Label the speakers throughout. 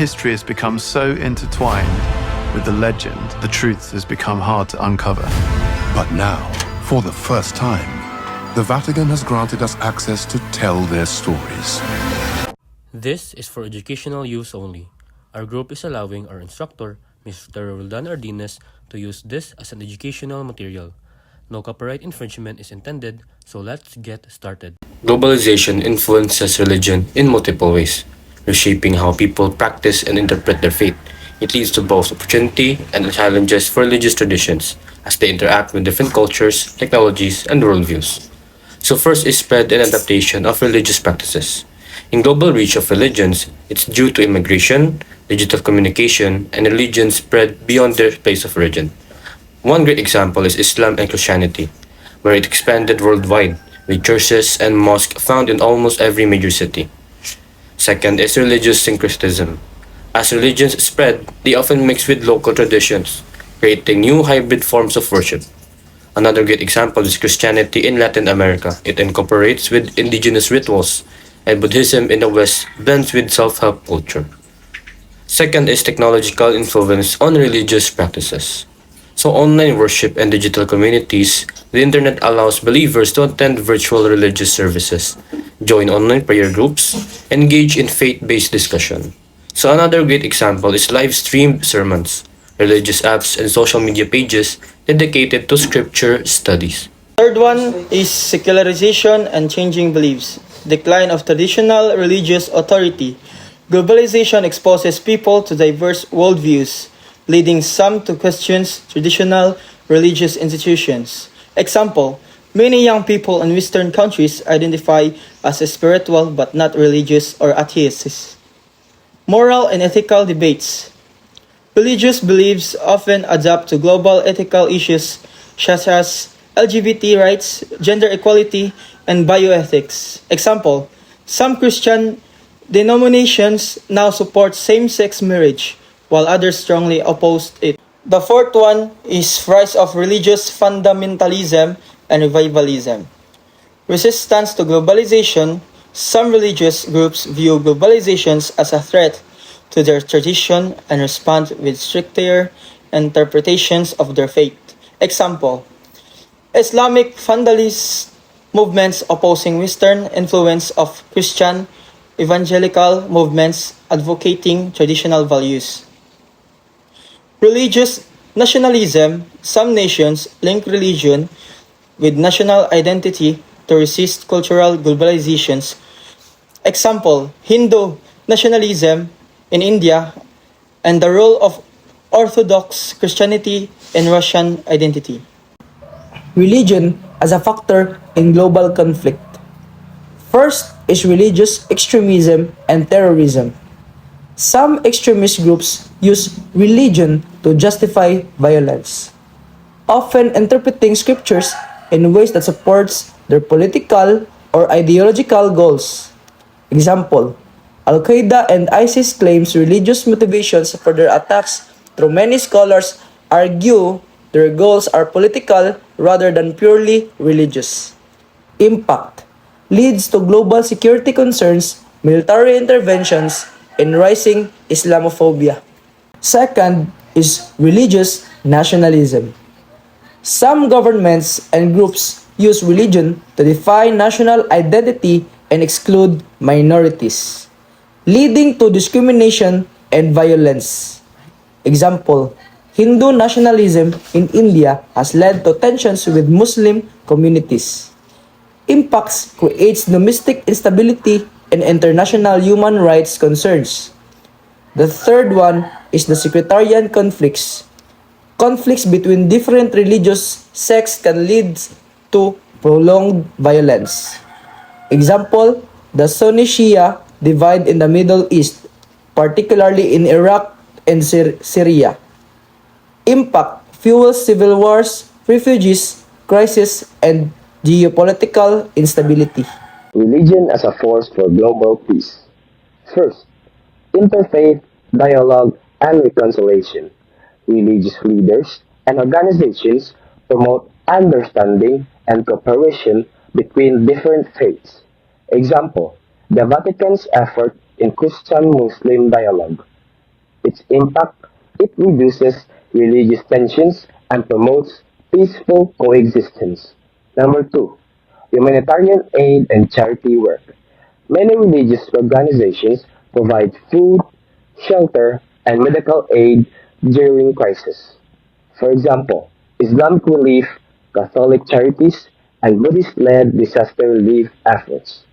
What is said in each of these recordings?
Speaker 1: history has become so intertwined with the legend, the truth has become hard to uncover.
Speaker 2: But now, for the first time, the Vatican has granted us access to tell their stories.
Speaker 3: This is for educational use only. Our group is allowing our instructor, Mr. Roldan Ardines, to use this as an educational material. No copyright infringement is intended, so let's get started. Globalization influences religion in multiple ways, reshaping how people practice and interpret their faith. It leads to both opportunity and challenges for religious traditions as they interact with different cultures, technologies, and worldviews. So first is spread and adaptation of religious practices. In global reach of religions, it's due to immigration, digital communication, and religion spread beyond their place of origin. One great example is Islam and Christianity, where it expanded worldwide, with churches and mosques found in almost every major city. Second is religious syncretism. As religions spread, they often mix with local traditions, creating new hybrid forms of worship. Another great example is Christianity in Latin America. It incorporates with indigenous rituals, and Buddhism in the West blends with self-help culture. Second is technological influence on religious practices. So online worship and digital communities, the internet allows believers to attend virtual religious services, join online prayer groups, engage in faith-based discussion. So another great example is live-streamed sermons, religious apps, and social media pages dedicated to scripture studies.
Speaker 4: Third one is secularization and changing beliefs. Decline of traditional religious authority. Globalization exposes people to diverse worldviews, leading some to question traditional religious institutions. Example, many young people in Western countries identify as spiritual but not religious or atheists. Moral and ethical debates. Religious beliefs often adapt to global ethical issues such as LGBT rights, gender equality, and bioethics. Example, some Christian denominations now support same-sex marriage, while others strongly oppose it. The fourth one is rise of religious fundamentalism and revivalism. Resistance to globalization. Some religious groups view globalization as a threat to their tradition and respond with stricter interpretations of their faith. Example, Islamic fundamentalist movements opposing Western influence of Christian evangelical movements advocating traditional values. Religious nationalism. Some nations link religion with national identity to resist cultural globalizations. Example, Hindu nationalism in India and the role of Orthodox Christianity in Russian identity.
Speaker 5: Religion as a factor in global conflict. First is religious extremism and terrorism. Some extremist groups use religion to justify violence, often interpreting scriptures in ways that supports their political or ideological goals. Example, Al-Qaeda and ISIS claims religious motivations for their attacks, though many scholars argue their goals are political rather than purely religious. Impact leads to global security concerns, military interventions, and rising Islamophobia. Second is religious nationalism. Some governments and groups use religion to define national identity and exclude minorities, leading to discrimination and violence. Example, Hindu nationalism in India has led to tensions with Muslim communities. Impacts creates domestic instability and international human rights concerns. The third one is the sectarian conflicts. Conflicts between different religious sects can lead to prolonged violence. Example, the Sunni-Shia divide in the Middle East, particularly in Iraq and Syria. Impact fuels civil wars, refugees, crisis, and geopolitical instability.
Speaker 6: Religion as a force for global peace. First, interfaith dialogue and reconciliation. Religious leaders and organizations promote understanding and cooperation between different faiths. Example, the Vatican's effort in Christian-Muslim dialogue. Its impact, it reduces religious tensions and promotes peaceful coexistence. Number two, humanitarian aid and charity work. Many religious organizations provide food, shelter, and medical aid during crisis. For example, Islamic relief, Catholic charities, and Buddhist-led disaster relief efforts.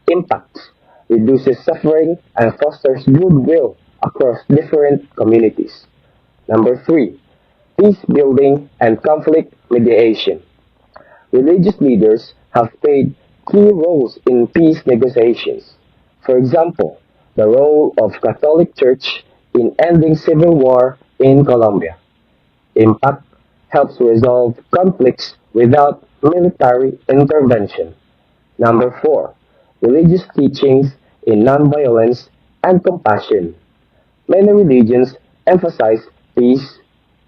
Speaker 6: Impact reduces suffering and fosters goodwill across different communities. Number three, peace building and conflict mediation. Religious leaders have played key roles in peace negotiations. For example, the role of Catholic Church in ending civil war in Colombia. Impact helps resolve conflicts without military intervention. Number four, religious teachings in nonviolence and compassion. Many religions emphasize peace,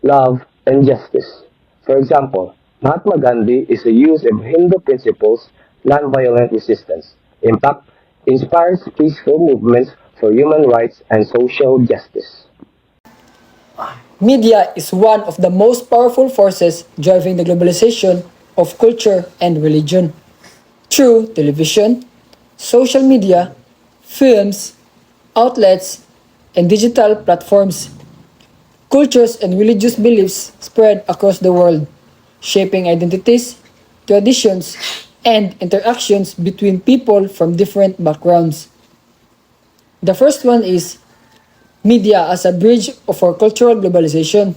Speaker 6: love, and justice. For example, Mahatma Gandhi is a use of Hindu principles, nonviolent resistance. Impact inspires peaceful movements for human rights and social justice.
Speaker 4: Media is one of the most powerful forces driving the globalization of culture and religion. Through television, social media, films, outlets, and digital platforms, cultures and religious beliefs spread across the world, shaping identities, traditions, and interactions between people from different backgrounds. The first one is media as a bridge for cultural globalization.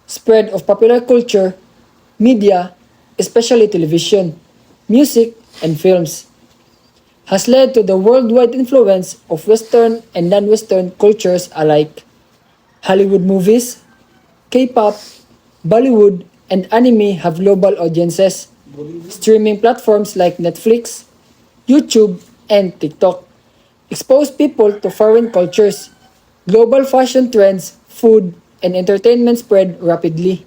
Speaker 4: Spread of popular culture, media, especially television, music, and films, has led to the worldwide influence of Western and non-Western cultures alike. Hollywood movies, K-pop, Bollywood, and anime have global audiences. Streaming platforms like Netflix, YouTube, and TikTok expose people to foreign cultures. Global fashion trends, food, and entertainment spread rapidly.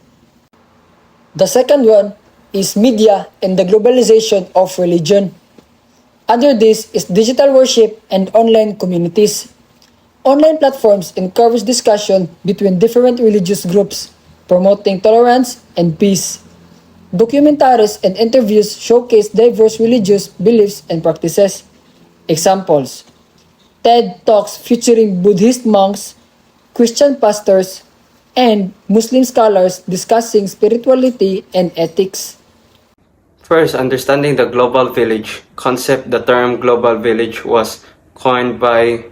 Speaker 4: The second one is media and the globalization of religion. Under this is digital worship and online communities. Online platforms encourage discussion between different religious groups, promoting tolerance and peace. Documentaries and interviews showcase diverse religious beliefs and practices. Examples: TED Talks featuring Buddhist monks, Christian pastors, and Muslim scholars discussing spirituality and ethics.
Speaker 3: First, understanding the global village concept. The term global village was coined by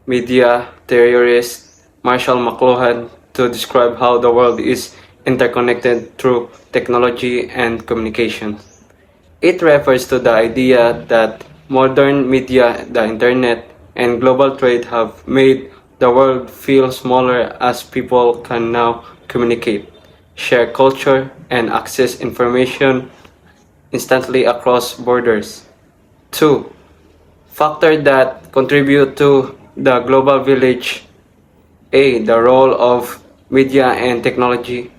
Speaker 3: media theorist Marshall McLuhan to describe how the world is interconnected through technology and communication. It refers to the idea that modern media, the internet, and global trade have made the world feel smaller as people can now communicate, share culture, and access information instantly across borders. 2. Factors that contribute to the global village. A. The role of media and technology.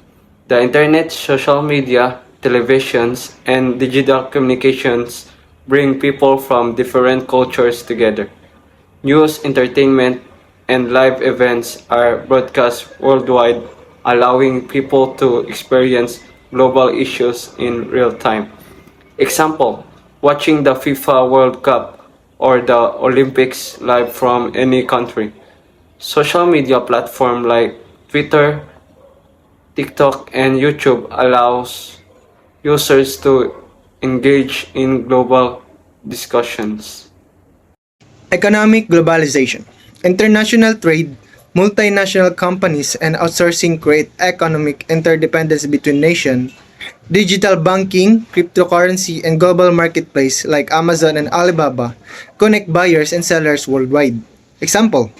Speaker 3: The internet, social media, televisions, and digital communications bring people from different cultures together. News, entertainment, and live events are broadcast worldwide, allowing people to experience global issues in real time. Example, watching the FIFA World Cup or the Olympics live from any country. Social media platform like Twitter, TikTok, and YouTube allows users to engage in global discussions.
Speaker 7: Economic globalization. International trade, multinational companies, and outsourcing create economic interdependence between nations. Digital banking, cryptocurrency, and global marketplace like Amazon and Alibaba connect buyers and sellers worldwide. Example,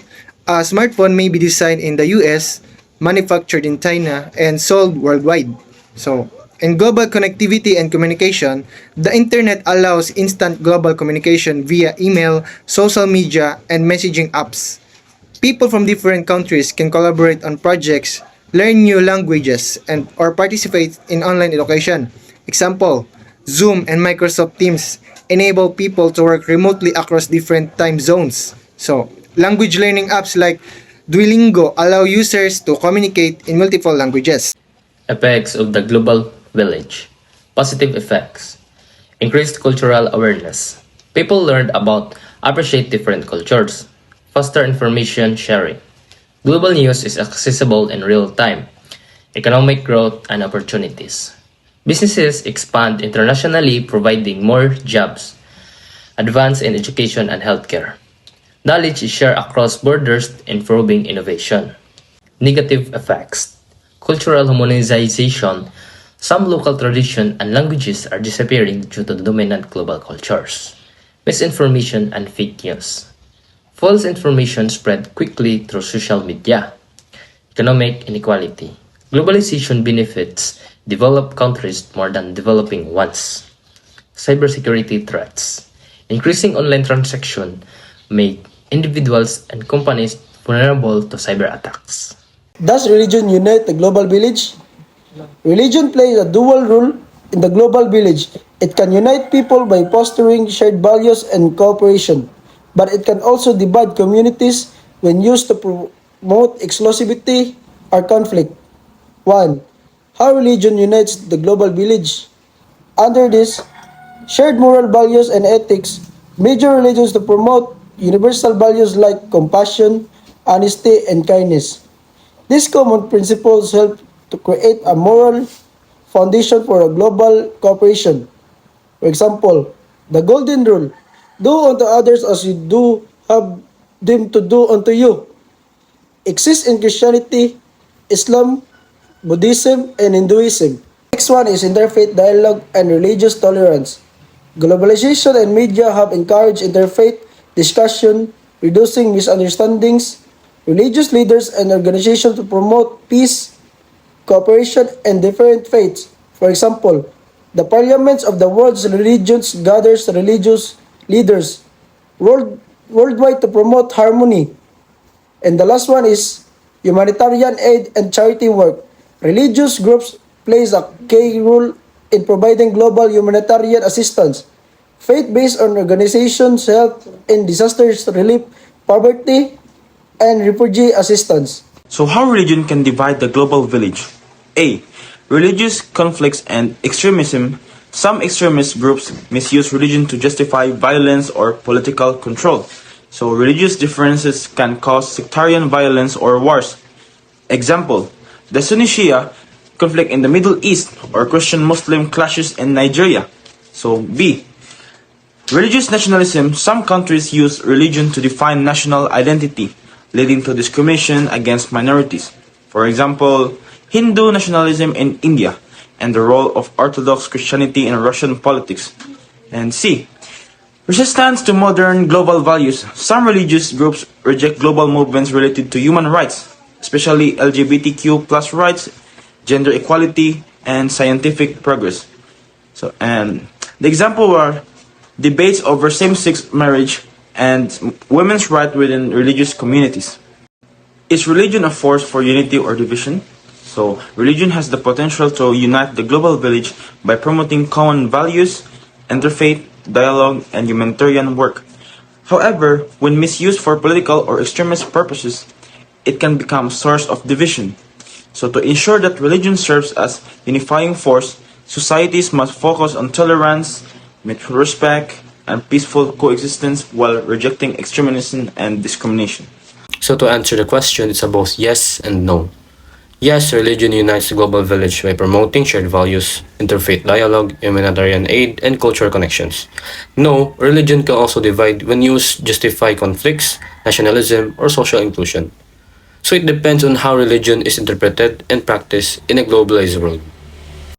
Speaker 7: a smartphone may be designed in the US, manufactured in China, and sold worldwide. So, in global connectivity and communication, the internet allows instant global communication via email, social media, and messaging apps. People from different countries can collaborate on projects, learn new languages, and or participate in online education. Example, Zoom and Microsoft Teams enable people to work remotely across different time zones. So, language learning apps like Duolingo allow users to communicate in multiple languages.
Speaker 8: Effects of the global village. Positive effects. Increased cultural awareness. People learned about appreciate different cultures. Faster information sharing. Global news is accessible in real time. Economic growth and opportunities. Businesses expand internationally, providing more jobs. Advance in education and healthcare. Knowledge is shared across borders, improving innovation. Negative effects. Cultural homogenization. Some local traditions and languages are disappearing due to the dominant global cultures. Misinformation and fake news. False information spread quickly through social media. Economic inequality. Globalization benefits developed countries more than developing ones. Cybersecurity threats. Increasing online transactions make individuals and companies vulnerable to cyber attacks.
Speaker 5: Does religion unite the global village? Religion plays a dual role in the global village. It can unite people by fostering shared values and cooperation, but it can also divide communities when used to promote exclusivity or conflict. 1. How religion unites the global village? Under this, shared moral values and ethics, major religions to promote universal values like compassion, honesty, and kindness. These common principles help to create a moral foundation for a global cooperation. For example, the Golden Rule, do unto others as you do have them to do unto you, exists in Christianity, Islam, Buddhism, and Hinduism. Next one is interfaith dialogue and religious tolerance. Globalization and media have encouraged interfaith discussion, reducing misunderstandings. Religious leaders and organizations to promote peace, cooperation, and different faiths. For example, the parliaments of the world's religions gathers religious leaders worldwide to promote harmony. And the last one is humanitarian aid and charity work. Religious groups plays a key role in providing global humanitarian assistance. Faith-based organizations help in disaster relief, poverty, and refugee assistance.
Speaker 9: So how religion can divide the global village? A. Religious conflicts and extremism. Some extremist groups misuse religion to justify violence or political control. So religious differences can cause sectarian violence or wars. Example, the Sunni-Shia conflict in the Middle East or Christian-Muslim clashes in Nigeria. So B. Religious nationalism. Some countries use religion to define national identity, leading to discrimination against minorities. For example, Hindu nationalism in India and the role of Orthodox Christianity in Russian politics. And C. Resistance to modern global values. Some religious groups reject global movements related to human rights, especially LGBTQ plus rights, gender equality, and scientific progress. And the example were debates over same-sex marriage and women's rights within religious communities. Is religion a force for unity or division? So, religion has the potential to unite the global village by promoting common values, interfaith dialogue, and humanitarian work. However, when misused for political or extremist purposes, it can become a source of division. So, to ensure that religion serves as unifying force, societies must focus on tolerance, mutual respect, and peaceful coexistence while rejecting extremism and discrimination.
Speaker 3: So to answer the question, it's a both yes and no. Yes, religion unites the global village by promoting shared values, interfaith dialogue, humanitarian aid, and cultural connections. No, religion can also divide when used to justify conflicts, nationalism, or social inclusion. So it depends on how religion is interpreted and practiced in a globalized world.